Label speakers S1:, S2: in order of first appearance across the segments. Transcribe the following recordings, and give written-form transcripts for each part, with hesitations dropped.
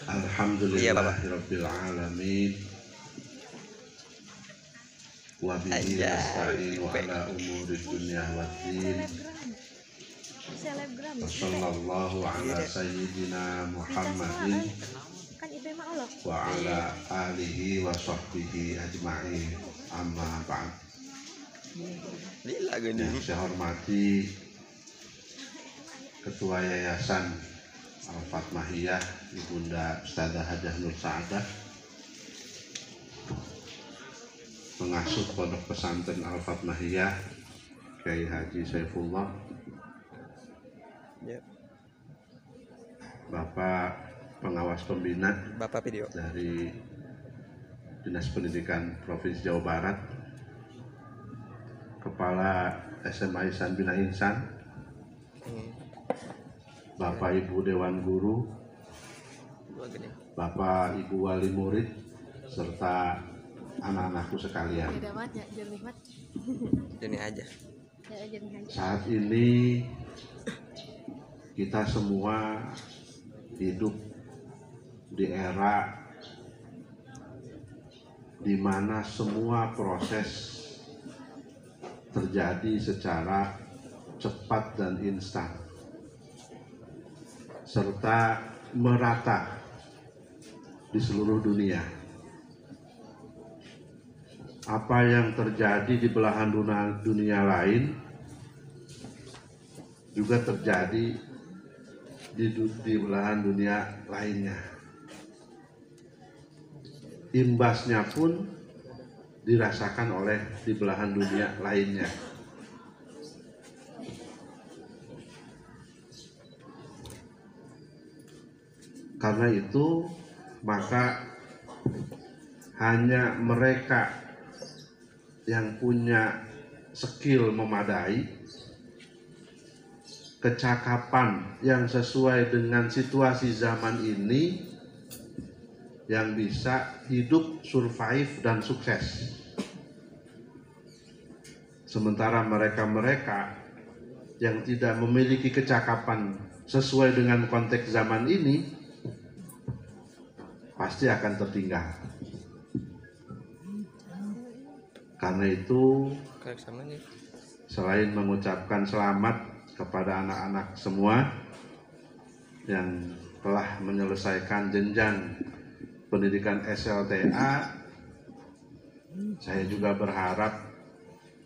S1: Alhamdulillahirabbil alamin. Wa bihi nasta'inu ala umuri dunya waddin. Sallallahu ala sayyidina Muhammadin wa ala alihi wa sahbihi ajma'in. Amma ba'd. Yang saya hormati Ketua Yayasan Al-Fatmahiyah Ibunda Ustadzah Hajah Nur Sa'adah, pengasuh Pondok Pesantren Al-Fatmahiyah Kiai Haji Saifullah, Bapak pengawas pembina dari Dinas Pendidikan Provinsi Jawa Barat, Kepala SMA Ihsan Bina Insan, Bapak Ibu Dewan Guru, Bapak Ibu Wali Murid, serta anak-anakku sekalian. Saat ini kita semua hidup di era di mana semua proses terjadi secara cepat dan instan, serta merata di seluruh dunia. Apa yang terjadi di belahan dunia lain juga terjadi di belahan dunia lainnya. Imbasnya pun dirasakan oleh di belahan dunia lainnya. Karena itu, maka hanya mereka yang punya skill memadai, kecakapan yang sesuai dengan situasi zaman ini, yang bisa hidup, survive, dan sukses. Sementara mereka-mereka yang tidak memiliki kecakapan sesuai dengan konteks zaman ini pasti akan tertinggal. Karena itu, selain mengucapkan selamat kepada anak-anak semua yang telah menyelesaikan jenjang pendidikan SLTA, saya juga berharap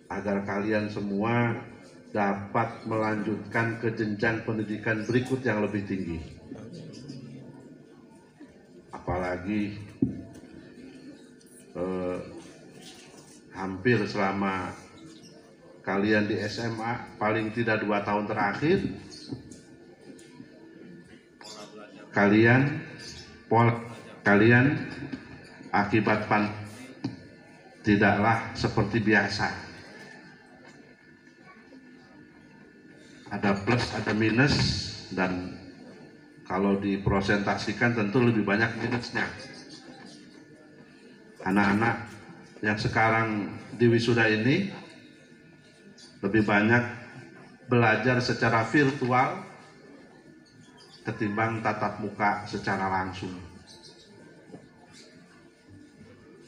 S1: agar kalian semua dapat melanjutkan ke jenjang pendidikan berikut yang lebih tinggi. Apalagi hampir selama kalian di SMA, paling tidak 2 tahun terakhir, kalian akibat tidaklah seperti biasa. Ada plus, ada minus, dan kalau dipresentasikan tentu lebih banyak minusnya. Anak-anak yang sekarang di wisuda ini lebih banyak belajar secara virtual ketimbang tatap muka secara langsung.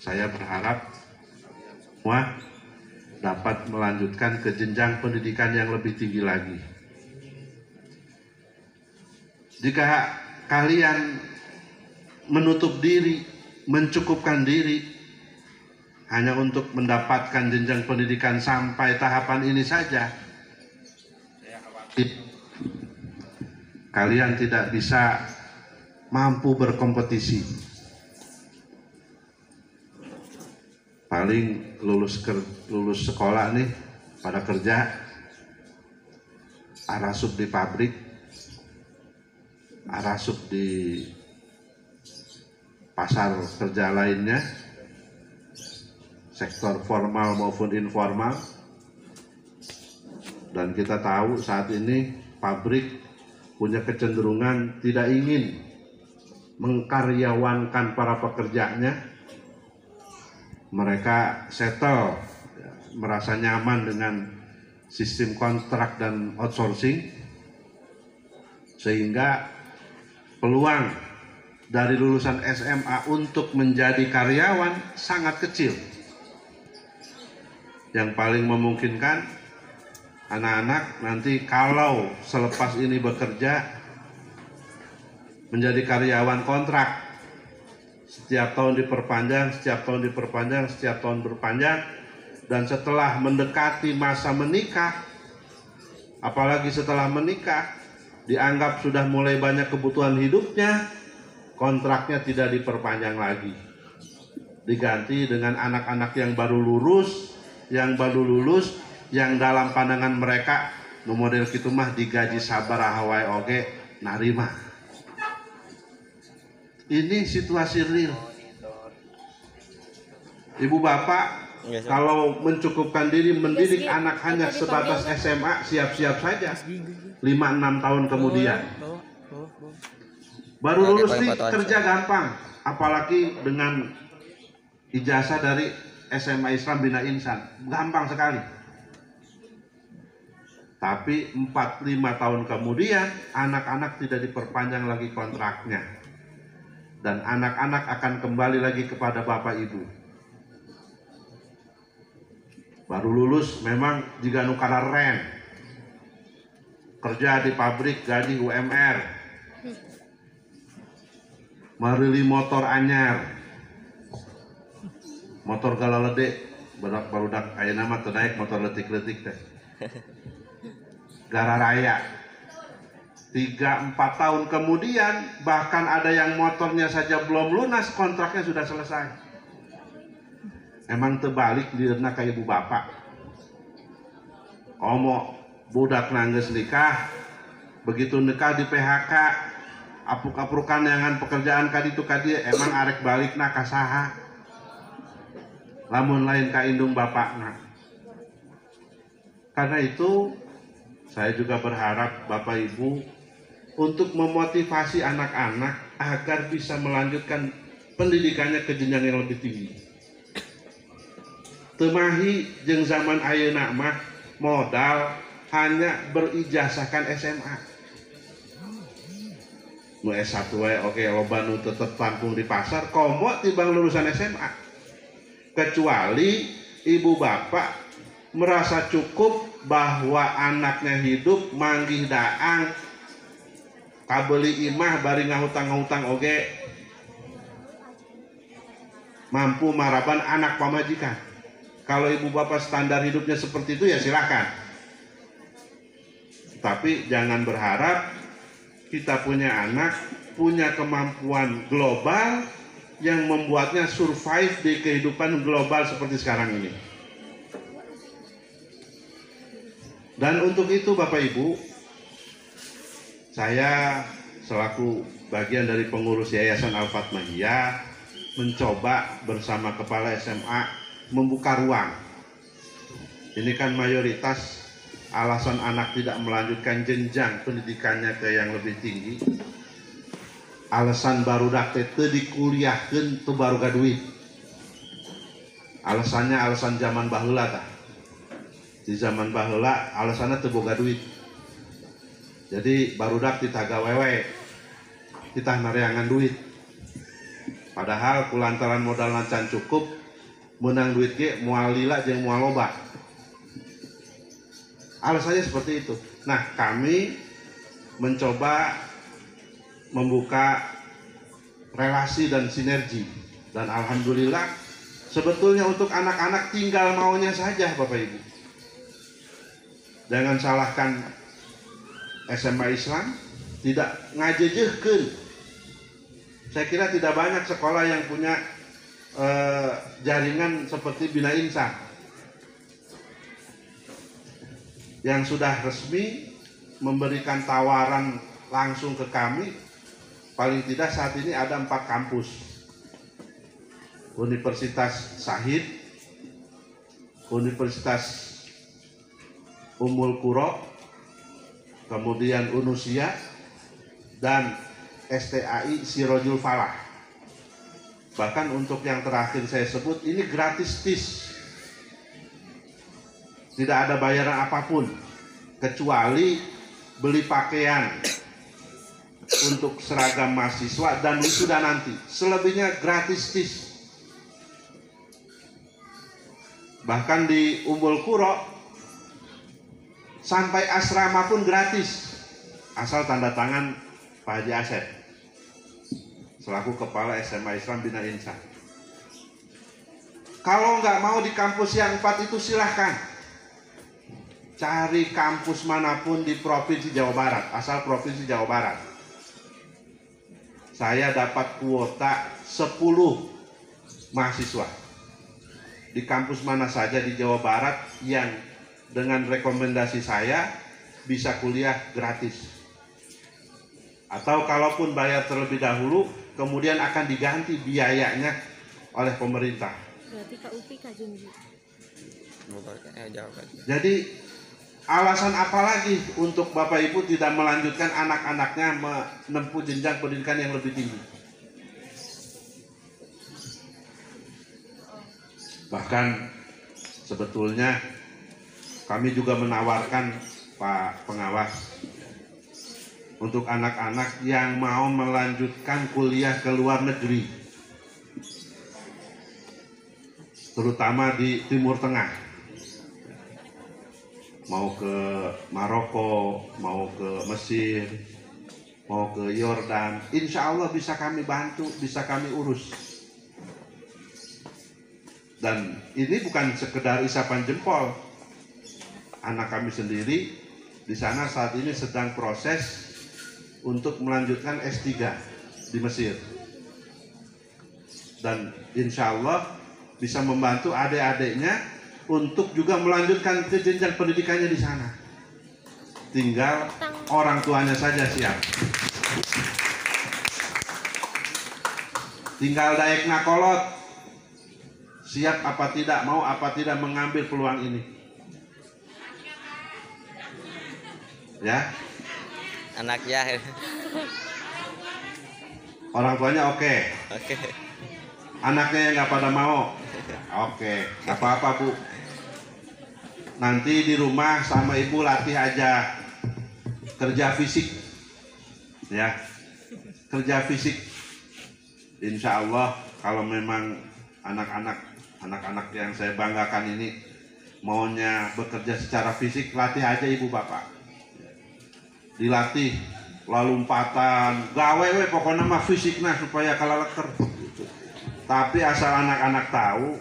S1: Saya berharap semua dapat melanjutkan ke jenjang pendidikan yang lebih tinggi lagi. Jika kalian menutup diri, mencukupkan diri hanya untuk mendapatkan jenjang pendidikan sampai tahapan ini saja, kalian tidak bisa mampu berkompetisi. Paling lulus sekolah nih pada kerja, arasup di pabrik, arasup di pasar kerja lainnya, sektor formal maupun informal. Dan kita tahu saat ini pabrik punya kecenderungan tidak ingin mengkaryawankan para pekerjanya. Mereka settle, merasa nyaman dengan sistem kontrak dan outsourcing, sehingga peluang dari lulusan SMA untuk menjadi karyawan sangat kecil. Yang paling memungkinkan anak-anak nanti kalau selepas ini bekerja menjadi karyawan kontrak. Setiap tahun diperpanjang, setiap tahun diperpanjang, setiap tahun berpanjang. Dan setelah mendekati masa menikah, apalagi setelah menikah, dianggap sudah mulai banyak kebutuhan hidupnya, kontraknya tidak diperpanjang lagi. Diganti dengan anak-anak yang baru lulus, yang dalam pandangan mereka, model gitu mah digaji sabar hawai oge, narima. Ini situasi real. Ibu bapak kalau mencukupkan diri mendidik anak hanya sebatas SMA, siap-siap saja 5-6 tahun kemudian baru lulus nih kerja gampang, apalagi dengan ijazah dari SMA Islam Bina Insan, gampang sekali. Tapi 4-5 tahun kemudian anak-anak tidak diperpanjang lagi kontraknya, dan anak-anak akan kembali lagi kepada bapak ibu. Baru lulus memang jika nukara ren, kerja di pabrik gaji UMR, marili motor anyar, motor galalede, barudak aya nama teu naik motor letik-letik teh. Gara raya. 3-4 tahun kemudian bahkan ada yang motornya saja belum lunas, kontraknya sudah selesai. Emang terbalik direna ke ibu bapak. Omo budak nangges nikah, begitu nikah di PHK, apuk-apukan dengan pekerjaan kaditu kadia, emang arek balik na kasaha. Lamun lain ka indung bapakna. Karena itu saya juga berharap Bapak Ibu untuk memotivasi anak-anak agar bisa melanjutkan pendidikannya ke jenjang yang lebih tinggi. Temahi jeung zaman ayeuna mah modal hanya berijazahkan SMA. Nu S1 wae oke loba nu tetep tampung di pasar, komo tibang lulusan SMA. Kecuali ibu bapak merasa cukup bahwa anaknya hidup manggih daang, kabeli imah bari ngahutang-ngahutang oge, mampu maraban anak pamajikan. Kalau ibu bapak standar hidupnya seperti itu ya silakan. Tapi jangan berharap kita punya anak punya kemampuan global yang membuatnya survive di kehidupan global seperti sekarang ini. Dan untuk itu Bapak Ibu, saya selaku bagian dari pengurus Yayasan Al-Fatmahiyah mencoba bersama kepala SMA membuka ruang. Ini kan mayoritas alasan anak tidak melanjutkan jenjang pendidikannya ke yang lebih tinggi. Alasan barudak teu dikuliahkeun teu baruga duit. Alasannya alasan zaman baheula tah. Di zaman baheula alasanna teu boga duit. Jadi barudak titah gawewe, titah nareangan duit. Padahal kulantaran modal can cukup, menang duit ge moal lila jeung moal loba. Alasannya seperti itu. Nah, kami mencoba membuka relasi dan sinergi, dan alhamdulillah sebetulnya untuk anak-anak tinggal maunya saja Bapak Ibu. Jangan salahkan SMA Islam, tidak ngajejehkeun. Saya kira tidak banyak sekolah yang punya jaringan seperti Bina Insan yang sudah resmi memberikan tawaran langsung ke kami. Paling tidak saat ini ada 4 kampus. Universitas Syahid, Universitas Ummul Qura, kemudian Unusia, dan STAI Sirojul Falah. Bahkan untuk yang terakhir saya sebut ini gratis tis. Tidak ada bayaran apapun kecuali beli pakaian untuk seragam mahasiswa dan wisuda nanti. Selebihnya gratis tis. Bahkan di Umbul Kuro sampai asrama pun gratis, asal tanda tangan Pak Haji Asep selaku Kepala SMA Islam Bina Insan. Kalau nggak mau di kampus yang 4 itu silahkan cari kampus manapun di Provinsi Jawa Barat, asal Provinsi Jawa Barat. Saya dapat kuota 10 mahasiswa di kampus mana saja di Jawa Barat yang dengan rekomendasi saya bisa kuliah gratis. Atau kalaupun bayar terlebih dahulu, kemudian akan diganti biayanya oleh pemerintah.
S2: Berarti Kak Upi, Kak Junji.
S1: Jadi alasan apa lagi untuk Bapak Ibu tidak melanjutkan anak-anaknya menempuh jenjang pendidikan yang lebih tinggi? Bahkan sebetulnya kami juga menawarkan Pak Pengawas untuk anak-anak yang mau melanjutkan kuliah ke luar negeri, terutama di Timur Tengah, mau ke Maroko, mau ke Mesir, mau ke Yordan, insya Allah bisa kami bantu, bisa kami urus. Dan ini bukan sekedar isapan jempol. Anak kami sendiri di sana saat ini sedang proses untuk melanjutkan S3 di Mesir. Dan insya Allah bisa membantu adik-adiknya untuk juga melanjutkan ke jenjang pendidikannya di sana. Tinggal orang tuanya saja siap. Tinggal daek nakolot, siap apa tidak, mau apa tidak mengambil peluang ini. Ya.
S3: Anak ya.
S1: Orang tuanya oke.
S3: Oke.
S1: Anaknya yang nggak pada mau. Oke, nggak apa-apa Bu. Nanti di rumah sama ibu latih aja kerja fisik, ya, kerja fisik. Insya Allah kalau memang anak-anak yang saya banggakan ini maunya bekerja secara fisik, latih aja ibu bapak. Dilatih lalu lompatan, gawe pokoknya mah fisiknya supaya kalau leker. Tapi asal anak-anak tahu,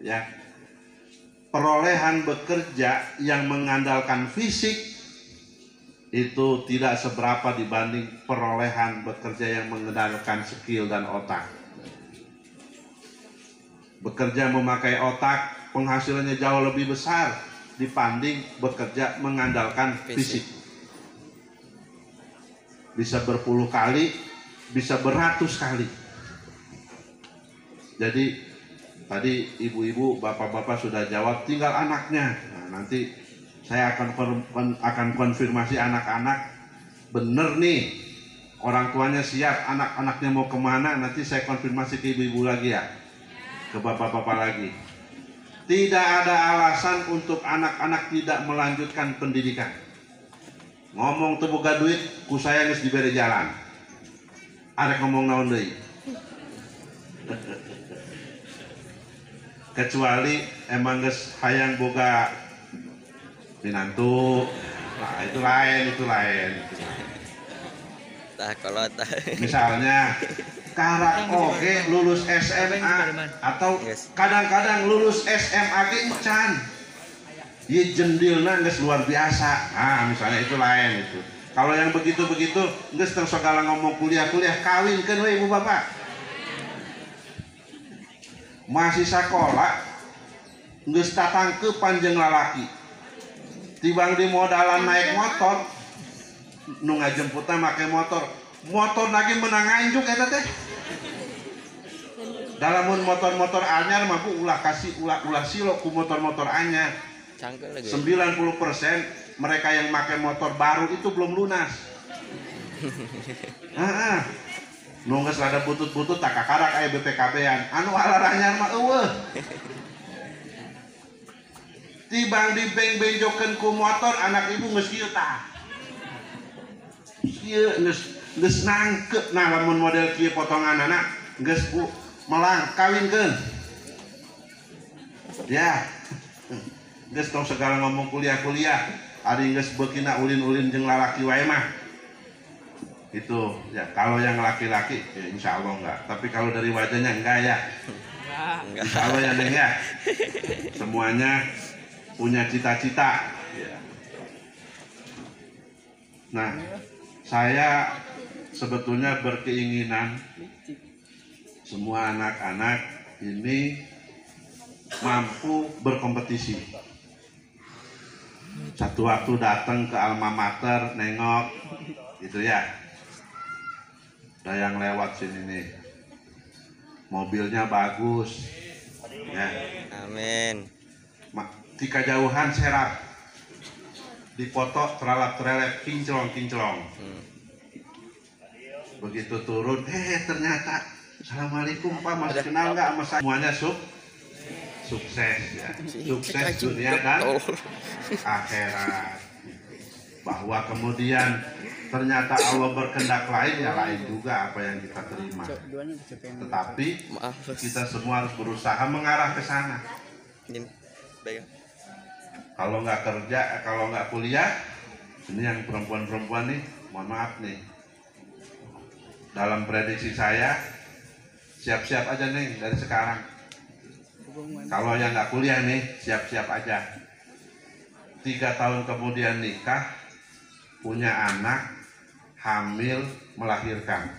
S1: ya, perolehan bekerja yang mengandalkan fisik itu tidak seberapa dibanding perolehan bekerja yang mengandalkan skill dan otak. Bekerja memakai otak penghasilannya jauh lebih besar dibanding bekerja mengandalkan fisik. Bisa berpuluh kali, bisa beratus kali. Jadi tadi ibu-ibu, bapak-bapak sudah jawab, tinggal anaknya. Nah, nanti saya akan konfirmasi anak-anak, bener nih orang tuanya siap, anak-anaknya mau kemana, nanti saya konfirmasi ke ibu-ibu lagi ya, ke bapak-bapak lagi. Tidak ada alasan untuk anak-anak tidak melanjutkan pendidikan. Ngomong teu boga duit, ku saya geus dibere jalan. Arek ngomong naon deui. Kecuali emang geus hayang boga pinantu. Nah, itu lain.
S3: Tah kolot.
S1: Misalnya karak oke lulus SMA atau kadang-kadang lulus SMA ge can. Ieu jendilna geus luar biasa. Ah, misalnya itu lain itu. Kalau yang begitu-begitu geus teu segala ngomong kuliah-kuliah, kawinkeun we ibu bapak. Masih sekolah geus tatangkeupan jeung lalaki. Tibang di modalan naik motor, nu ngajemputna make motor lagi menang anjuk eta teh. Dalamun motor-motor anyar mah ulah silo ku motor-motor anyar. 90% mereka yang pakai motor baru itu belum lunas. Nu geus rada butut-butut tak kakarak aya BPKB-an. Anu alar anyar mah eueuh. Tibang dibeng-benjokeun ku motor, anak ibu geus kieu tah. Kieu geus geus nangkep nah lamun model kieu potongan anak geus Bu melang kawinkeun ya geus tong segala ngomong kuliah ari geus beukina ulin-ulin jeung lalaki wae mah itu ya. Kalau yang laki-laki ya insya Allah enggak, tapi kalau dari wajahnya enggak ya insya Allah ya Neng ya. Semuanya punya cita-cita ya. Nah saya sebetulnya berkeinginan semua anak-anak ini mampu berkompetisi. Satu waktu datang ke alma mater nengok gitu ya, ada yang lewat sini nih mobilnya bagus ya,
S3: Amin.
S1: tika jauhan serap dipoto teralap-terelep kinclong begitu turun ternyata assalamualaikum Pak, masih kenal nggak sama saya? Semuanya sukses ya, sukses dunia dan akhirat. Bahwa kemudian ternyata Allah berkehendak lain ya lain juga apa yang kita terima. Tetapi kita semua harus berusaha mengarah ke sana. Kalau nggak kerja, kalau nggak kuliah, ini yang perempuan-perempuan nih, mohon maaf nih. Dalam prediksi saya, siap-siap aja nih dari sekarang. Kalau yang nggak kuliah nih, siap-siap aja. 3 tahun kemudian nikah, punya anak, hamil, melahirkan.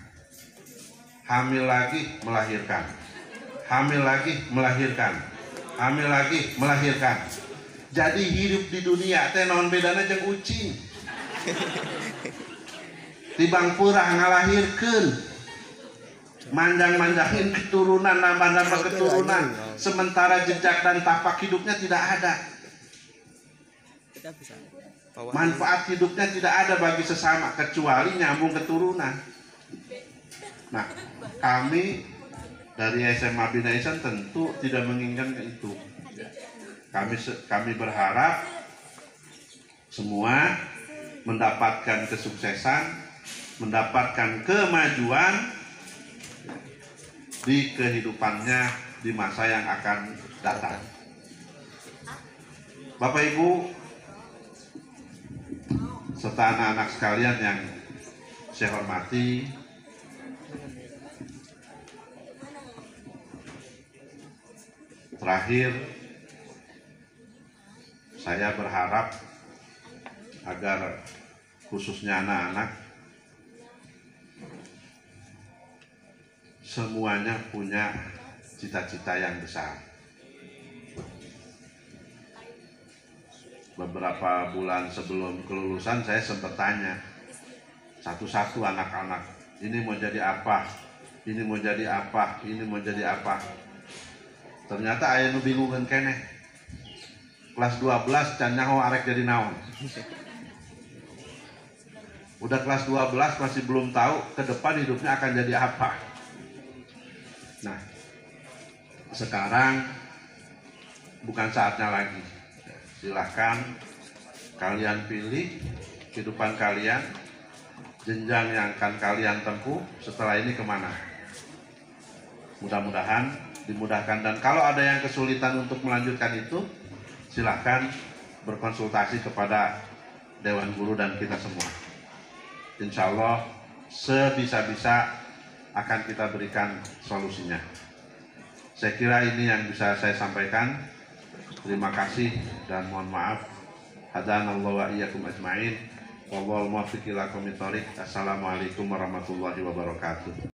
S1: Hamil lagi, melahirkan. Hamil lagi, melahirkan. Hamil lagi, melahirkan. Jadi hidup di dunia teh naon bedana jeung ucing. Tibang purah ngalahirkeun. Manjang-manjangin keturunan, nambah-nambah keturunan. Sementara jejak dan tapak hidupnya tidak ada. Manfaat hidupnya tidak ada bagi sesama kecuali nyambung keturunan. Nah, kami dari SMA Bina Ihsan tentu tidak menginginkan itu. Kami berharap semua mendapatkan kesuksesan, mendapatkan kemajuan di kehidupannya di masa yang akan datang. Bapak Ibu serta anak-anak sekalian yang saya hormati, terakhir saya berharap agar khususnya anak-anak semuanya punya cita-cita yang besar. Beberapa bulan sebelum kelulusan saya sempat tanya satu-satu anak-anak, ini mau jadi apa, ini mau jadi apa, ini mau jadi apa. Ternyata aya nu bingungan keneh. Kelas 12 can nyaho arek jadi naon. Udah kelas 12 masih belum tahu ke depan hidupnya akan jadi apa. Nah, sekarang bukan saatnya lagi. Silahkan kalian pilih kehidupan kalian, jenjang yang akan kalian tempuh setelah ini kemana. Mudah-mudahan dimudahkan, dan kalau ada yang kesulitan untuk melanjutkan itu, silahkan berkonsultasi kepada Dewan Guru dan kita semua. Insya Allah sebisa-bisa akan kita berikan solusinya. Saya kira ini yang bisa saya sampaikan. Terima kasih dan mohon maaf. Hadanallahu wa iyyakum ajmain. Wallahul muwaffiq ila aqwamit thoriq. Assalamualaikum warahmatullahi wabarakatuh.